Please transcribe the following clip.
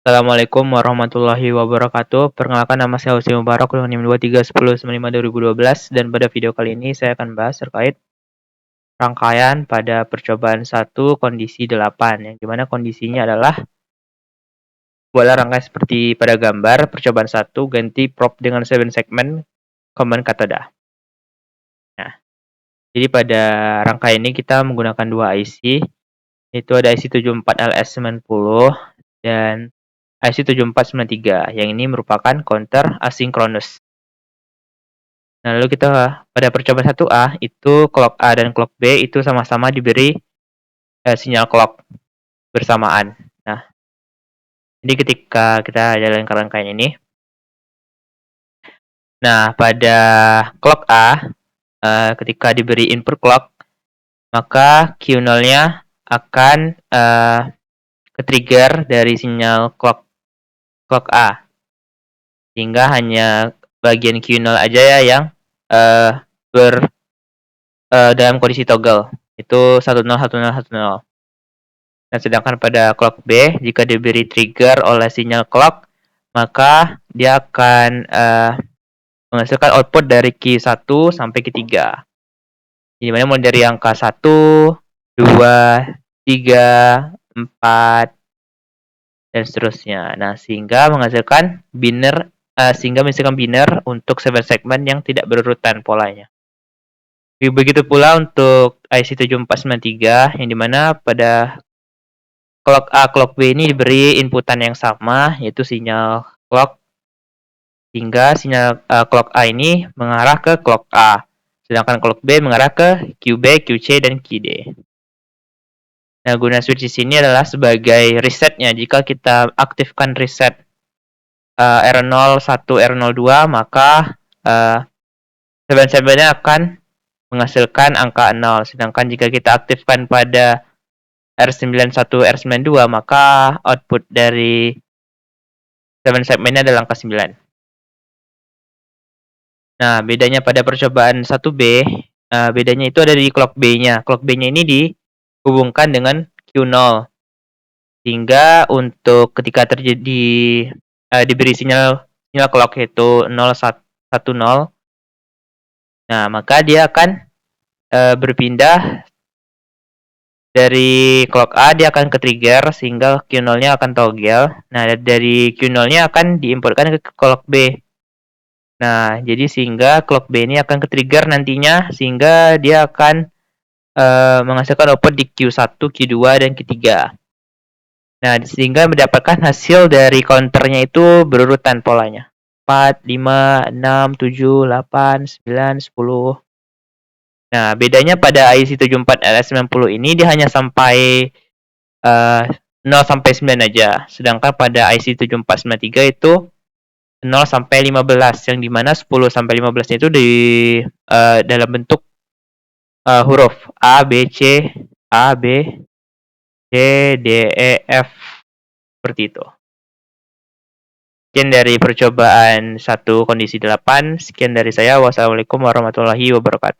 Assalamualaikum warahmatullahi wabarakatuh. Perkenalkan, nama saya Husni Mubarak, NIM 2310952012, dan pada video kali ini saya akan bahas terkait rangkaian pada percobaan 1 kondisi 8, yang dimana kondisinya adalah bola rangkaian seperti pada gambar percobaan 1 ganti prop dengan 7 segmen common katoda. Nah, jadi pada rangkaian ini kita menggunakan dua IC, yaitu ada IC 74LS90 dan IC 7493, yang ini merupakan counter asinkronus. Nah, lalu kita pada percobaan 1A itu clock A dan clock B itu sama-sama diberi sinyal clock bersamaan. Nah, jadi ketika kita jalankan rangkaian ini, nah pada clock A ketika diberi input clock, maka Q0-nya akan ke-trigger dari sinyal clock A, sehingga hanya bagian Q0 aja ya yang dalam kondisi toggle, itu 101010. Nah, sedangkan pada clock B, jika diberi trigger oleh sinyal clock, maka dia akan menghasilkan output dari Q1 sampai Q3. Jadi mulai dari angka 1, 2, 3, 4, dan seterusnya. Nah, sehingga menghasilkan binary untuk 7 segmen yang tidak berurutan polanya. Begitu pula untuk IC 7493, yang dimana pada clock A, clock B ini diberi inputan yang sama, yaitu sinyal clock, hingga sinyal clock A ini mengarah ke clock A, sedangkan clock B mengarah ke QB, QC, dan QD. Nah, guna switch di sini adalah sebagai resetnya. Jika kita aktifkan reset R01, R02, maka 7-7-nya akan menghasilkan angka 0. Sedangkan jika kita aktifkan pada R91, R92, maka output dari 7 segmennya adalah angka 9. Nah, bedanya pada percobaan 1B, bedanya itu ada di clock B-nya. Clock B-nya ini dihubungkan dengan Q0. Sehingga untuk ketika terjadi diberi sinyal clock yaitu 010, nah maka dia akan berpindah dari clock A, dia akan ke trigger sehingga Q0-nya akan toggle. Nah, dari Q0-nya akan diinputkan ke clock B. Nah, jadi sehingga clock B ini akan ke trigger nantinya, sehingga dia akan menghasilkan output di Q1, Q2, dan Q3. Nah, sehingga mendapatkan hasil dari counternya itu berurutan polanya. 4, 5, 6, 7, 8, 9, 10. Nah, bedanya pada IC 74LS90 ini dia hanya sampai 0 sampai 9 aja. Sedangkan pada IC 7493 itu 0 sampai 15, yang dimana 10 sampai 15 itu di dalam bentuk huruf A, B, C, A, B, C, D, E, F, seperti itu. Sekian dari percobaan 1 kondisi 8. Sekian dari saya. Wassalamualaikum warahmatullahi wabarakatuh.